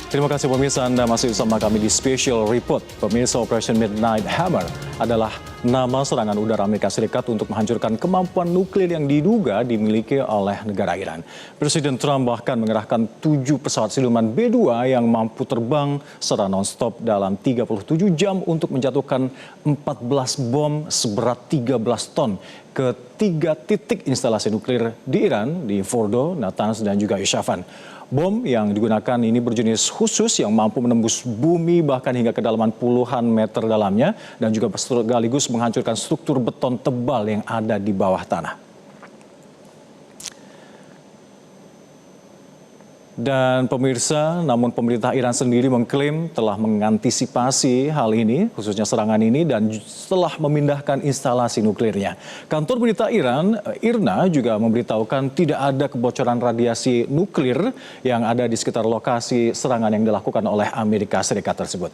Terima kasih pemirsa, Anda masih bersama kami di Special Report. Pemirsa, Operation Midnight Hammer adalah nama serangan udara Amerika Serikat untuk menghancurkan kemampuan nuklir yang diduga dimiliki oleh negara Iran. Presiden Trump bahkan mengerahkan 7 pesawat siluman B-2 yang mampu terbang secara non-stop dalam 37 jam untuk menjatuhkan 14 bom seberat 13 ton ke 3 titik instalasi nuklir di Iran, di Fordo, Natanz, dan juga Isfahan. Bom yang digunakan ini berjenis khusus yang mampu menembus bumi bahkan hingga kedalaman puluhan meter dalamnya dan juga sekaligus menghancurkan struktur beton tebal yang ada di bawah tanah. Dan pemirsa, namun pemerintah Iran sendiri mengklaim telah mengantisipasi hal ini, khususnya serangan ini, dan setelah memindahkan instalasi nuklirnya. Kantor berita Iran, IRNA, juga memberitahukan tidak ada kebocoran radiasi nuklir yang ada di sekitar lokasi serangan yang dilakukan oleh Amerika Serikat tersebut.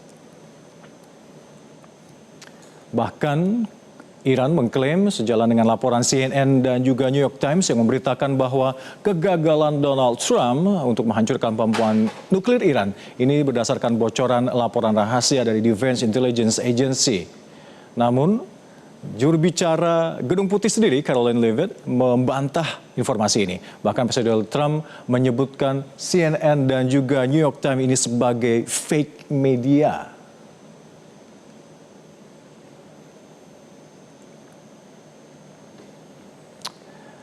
Bahkan Iran mengklaim sejalan dengan laporan CNN dan juga New York Times yang memberitakan bahwa kegagalan Donald Trump untuk menghancurkan kemampuan nuklir Iran ini berdasarkan bocoran laporan rahasia dari Defense Intelligence Agency. Namun, juru bicara Gedung Putih sendiri, Caroline Leavitt, membantah informasi ini. Bahkan Presiden Trump menyebutkan CNN dan juga New York Times ini sebagai fake media.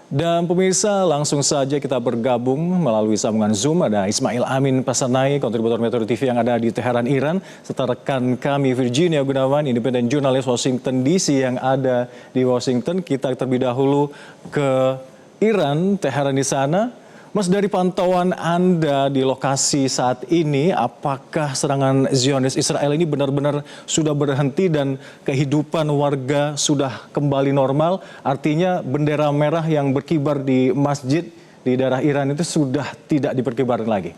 Dan pemirsa, langsung saja kita bergabung melalui sambungan Zoom. Ada Ismail Amin Pasanai, kontributor Metro TV yang ada di Teheran, Iran, serta rekan kami Virginia Gunawan, independen jurnalis Washington DC yang ada di Washington. Kita terlebih dahulu ke Iran, Teheran di sana. Mas, dari pantauan Anda di lokasi saat ini, apakah serangan Zionis Israel ini benar-benar sudah berhenti dan kehidupan warga sudah kembali normal? Artinya bendera merah yang berkibar di masjid di daerah Iran itu sudah tidak diperkibarkan lagi?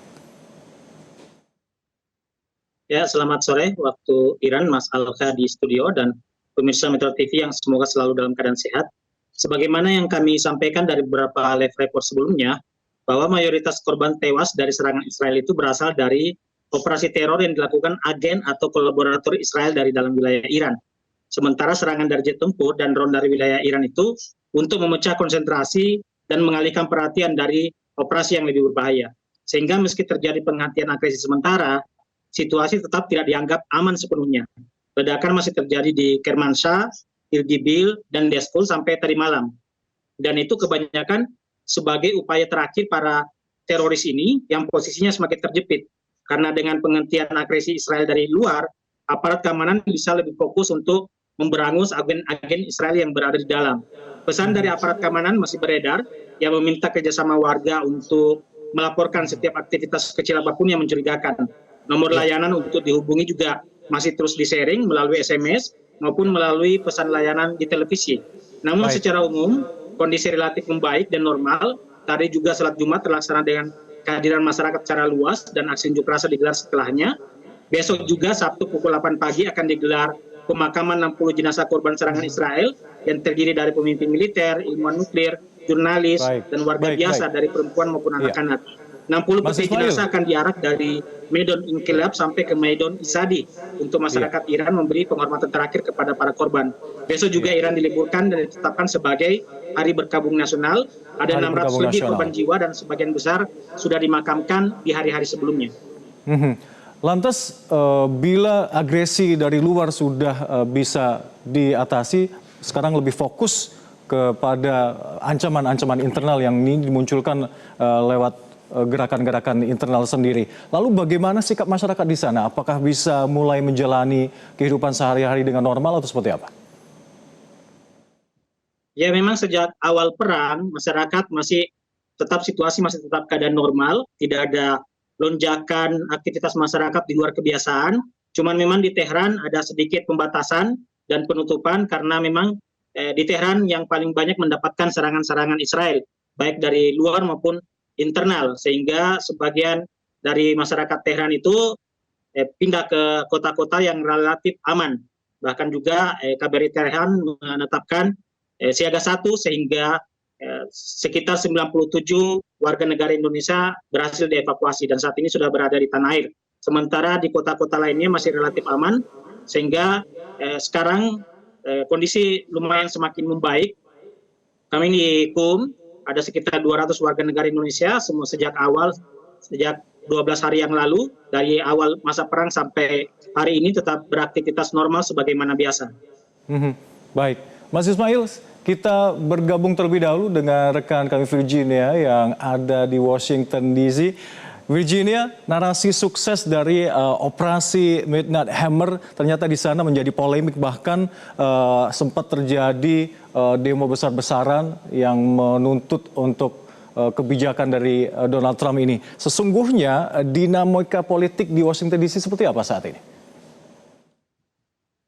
Ya, selamat sore waktu Iran, Mas Alka di studio dan pemirsa Metro TV yang semoga selalu dalam keadaan sehat. Sebagaimana yang kami sampaikan dari beberapa live report sebelumnya, bahwa mayoritas korban tewas dari serangan Israel itu berasal dari operasi teror yang dilakukan agen atau kolaborator Israel dari dalam wilayah Iran. Sementara serangan dari jet tempur dan drone dari wilayah Iran itu untuk memecah konsentrasi dan mengalihkan perhatian dari operasi yang lebih berbahaya. Sehingga meski terjadi penghentian agresi sementara, situasi tetap tidak dianggap aman sepenuhnya. Ledakan masih terjadi di Kermanshah, Irbiil, dan Dezful sampai tadi malam. Dan itu kebanyakan sebagai upaya terakhir para teroris ini yang posisinya semakin terjepit. Karena dengan penghentian agresi Israel dari luar, aparat keamanan bisa lebih fokus untuk memberangus agen-agen Israel yang berada di dalam. Pesan dari aparat keamanan masih beredar yang meminta kerjasama warga untuk melaporkan setiap aktivitas kecil apapun yang mencurigakan. Nomor layanan untuk dihubungi juga masih terus di-sharing melalui SMS maupun melalui pesan layanan di televisi. Namun secara umum, kondisi relatif membaik dan normal. Tadi juga salat Jumat terlaksana dengan kehadiran masyarakat secara luas dan aksi unjuk rasa digelar setelahnya. Besok juga Sabtu pukul 8 pagi akan digelar pemakaman 60 jenazah korban serangan Israel yang terdiri dari pemimpin militer, ilmuwan nuklir, jurnalis, dan warga biasa dari perempuan maupun anak-anak. 60 peti jenazah akan diarak dari Medan Inkilab sampai ke Medan Isadi untuk masyarakat Iran memberi penghormatan terakhir kepada para korban. Besok juga Iran diliburkan dan ditetapkan sebagai Hari Berkabung Nasional. Ada 600 lebih korban jiwa dan sebagian besar sudah dimakamkan di hari-hari sebelumnya. Lantas bila agresi dari luar sudah bisa diatasi, sekarang lebih fokus kepada ancaman-ancaman internal yang ini dimunculkan lewat gerakan-gerakan internal sendiri. Lalu bagaimana sikap masyarakat di sana? Apakah bisa mulai menjalani kehidupan sehari-hari dengan normal atau seperti apa? Ya, memang sejak awal perang masyarakat situasi masih tetap keadaan normal, tidak ada lonjakan aktivitas masyarakat di luar kebiasaan. Cuman memang di Teheran ada sedikit pembatasan dan penutupan karena memang di Teheran yang paling banyak mendapatkan serangan-serangan Israel, baik dari luar maupun internal, sehingga sebagian dari masyarakat Teheran itu pindah ke kota-kota yang relatif aman. Bahkan juga KBRI Teheran menetapkan siaga 1 sehingga sekitar 97 warga negara Indonesia berhasil dievakuasi dan saat ini sudah berada di tanah air. sementara di kota-kota lainnya masih relatif aman, sehingga sekarang kondisi lumayan semakin membaik. Kami di KUM ada sekitar 200 warga negara Indonesia, semua sejak 12 hari yang lalu, dari awal masa perang sampai hari ini tetap beraktivitas normal sebagaimana biasa. Baik, Mas Ismail, kita bergabung terlebih dahulu dengan rekan kami Virginia yang ada di Washington DC. Virginia, narasi sukses dari operasi Midnight Hammer ternyata di sana menjadi polemik, bahkan sempat terjadi demo besar-besaran yang menuntut untuk kebijakan dari Donald Trump ini. Sesungguhnya dinamika politik di Washington DC seperti apa saat ini?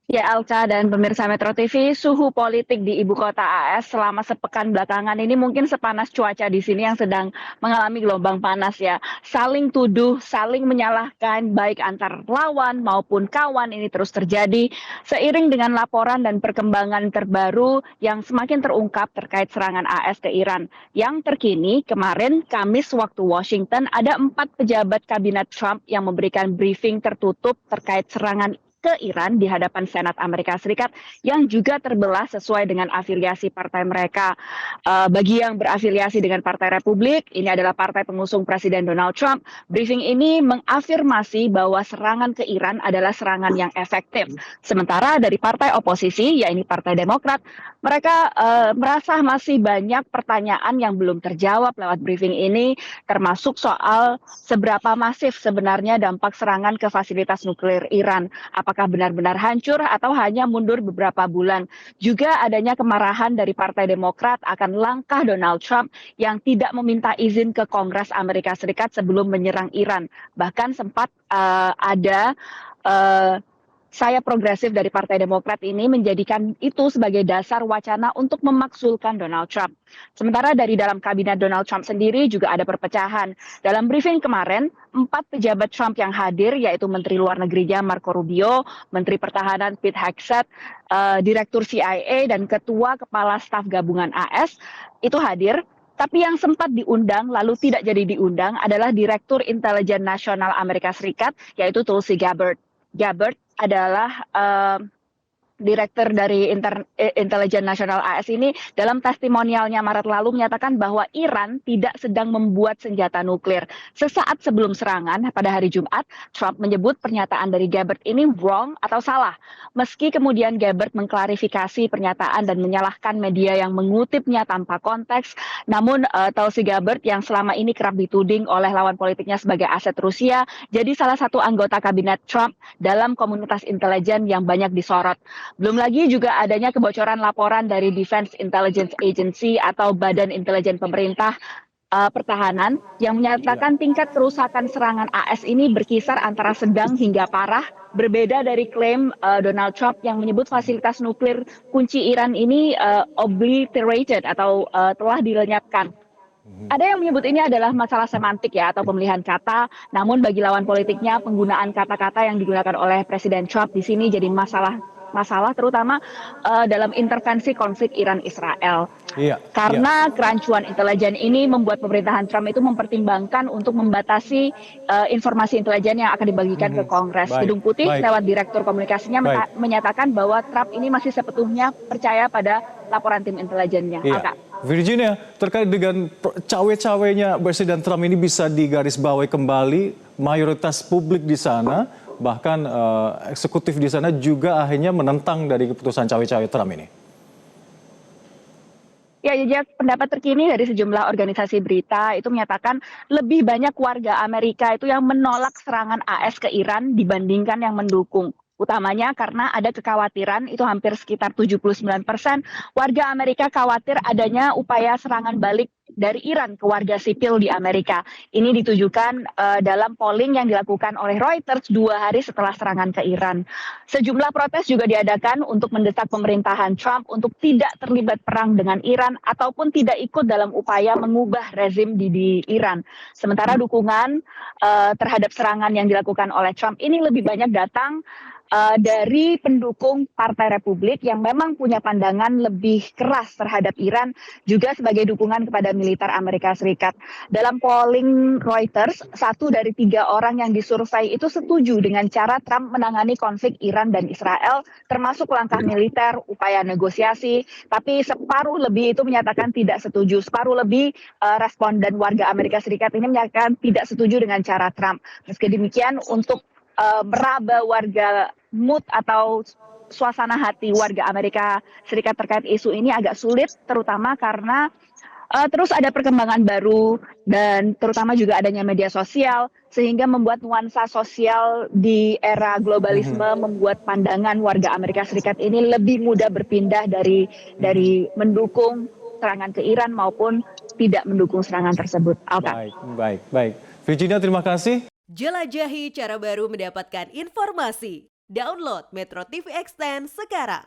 Ya, Alka dan pemirsa Metro TV, suhu politik di ibu kota AS selama sepekan belakangan ini mungkin sepanas cuaca di sini yang sedang mengalami gelombang panas ya. Saling tuduh, saling menyalahkan, baik antar lawan maupun kawan ini terus terjadi. Seiring dengan laporan dan perkembangan terbaru yang semakin terungkap terkait serangan AS ke Iran. Yang terkini, kemarin Kamis waktu Washington, ada 4 pejabat kabinet Trump yang memberikan briefing tertutup terkait serangan ke Iran di hadapan Senat Amerika Serikat yang juga terbelah sesuai dengan afiliasi partai mereka. Bagi yang berafiliasi dengan Partai Republik, ini adalah partai pengusung Presiden Donald Trump. Briefing ini mengafirmasi bahwa serangan ke Iran adalah serangan yang efektif. Sementara dari partai oposisi, yaitu Partai Demokrat, mereka merasa masih banyak pertanyaan yang belum terjawab lewat briefing ini, termasuk soal seberapa masif sebenarnya dampak serangan ke fasilitas nuklir Iran. Apakah benar-benar hancur atau hanya mundur beberapa bulan. Juga adanya kemarahan dari Partai Demokrat akan langkah Donald Trump yang tidak meminta izin ke Kongres Amerika Serikat sebelum menyerang Iran. Bahkan sempat ada saya progresif dari Partai Demokrat ini menjadikan itu sebagai dasar wacana untuk memaksulkan Donald Trump. Sementara dari dalam kabinet Donald Trump sendiri juga ada perpecahan. Dalam briefing kemarin, 4 pejabat Trump yang hadir, yaitu Menteri Luar Negerinya Marco Rubio, Menteri Pertahanan Pete Hegseth, Direktur CIA, dan Ketua Kepala Staf Gabungan AS, itu hadir. Tapi yang sempat diundang lalu tidak jadi diundang adalah Direktur Intelijen Nasional Amerika Serikat, yaitu Tulsi Gabbard. Gabbard adalah Direktur dari Intelijen Nasional AS ini dalam testimonialnya Maret lalu menyatakan bahwa Iran tidak sedang membuat senjata nuklir. Sesaat sebelum serangan pada hari Jumat, Trump menyebut pernyataan dari Gabbard ini wrong atau salah. Meski kemudian Gabbard mengklarifikasi pernyataan dan menyalahkan media yang mengutipnya tanpa konteks, namun Tulsi Gabbard yang selama ini kerap dituding oleh lawan politiknya sebagai aset Rusia, jadi salah satu anggota kabinet Trump dalam komunitas intelijen yang banyak disorot. Belum lagi juga adanya kebocoran laporan dari Defense Intelligence Agency atau Badan Intelijen Pemerintah Pertahanan yang menyatakan tingkat kerusakan serangan AS ini berkisar antara sedang hingga parah, berbeda dari klaim Donald Trump yang menyebut fasilitas nuklir kunci Iran ini obliterated atau telah dilenyapkan. Ada yang menyebut ini adalah masalah semantik ya atau pemilihan kata, namun bagi lawan politiknya penggunaan kata-kata yang digunakan oleh Presiden Trump di sini jadi masalah terutama dalam intervensi konflik Iran-Israel. Karena kerancuan intelijen ini membuat pemerintahan Trump itu mempertimbangkan untuk membatasi informasi intelijen yang akan dibagikan ke Kongres. Gedung Putih lewat Direktur Komunikasinya menyatakan bahwa Trump ini masih sepenuhnya percaya pada laporan tim intelijennya. Virginia, terkait dengan cawe-cawenya Presiden Trump ini bisa digarisbawahi kembali, mayoritas publik di sana, bahkan eksekutif di sana juga akhirnya menentang dari keputusan cawe-cawe Trump ini. Ya, jejak pendapat terkini dari sejumlah organisasi berita itu menyatakan lebih banyak warga Amerika itu yang menolak serangan AS ke Iran dibandingkan yang mendukung. Utamanya karena ada kekhawatiran, itu hampir sekitar 79% warga Amerika khawatir adanya upaya serangan balik dari Iran ke warga sipil di Amerika. Ini ditujukan dalam polling yang dilakukan oleh Reuters 2 hari setelah serangan ke Iran. Sejumlah protes juga diadakan untuk mendesak pemerintahan Trump untuk tidak terlibat perang dengan Iran ataupun tidak ikut dalam upaya mengubah rezim di Iran. Sementara dukungan terhadap serangan yang dilakukan oleh Trump ini lebih banyak datang dari pendukung Partai Republik yang memang punya pandangan lebih keras terhadap Iran, juga sebagai dukungan kepada militer Amerika Serikat. Dalam polling Reuters, 1 dari 3 orang yang disurvei itu setuju dengan cara Trump menangani konflik Iran dan Israel, termasuk langkah militer, upaya negosiasi, tapi separuh lebih itu menyatakan tidak setuju. Separuh lebih responden warga Amerika Serikat ini menyatakan tidak setuju dengan cara Trump. Meski demikian, untuk meraba warga mood atau suasana hati warga Amerika Serikat terkait isu ini agak sulit, terutama karena terus ada perkembangan baru dan terutama juga adanya media sosial, sehingga membuat nuansa sosial di era globalisme membuat pandangan warga Amerika Serikat ini lebih mudah berpindah dari mendukung serangan ke Iran maupun tidak mendukung serangan tersebut. Baik. Virginia, terima kasih. Jelajahi cara baru mendapatkan informasi. Download Metro TV Extend sekarang.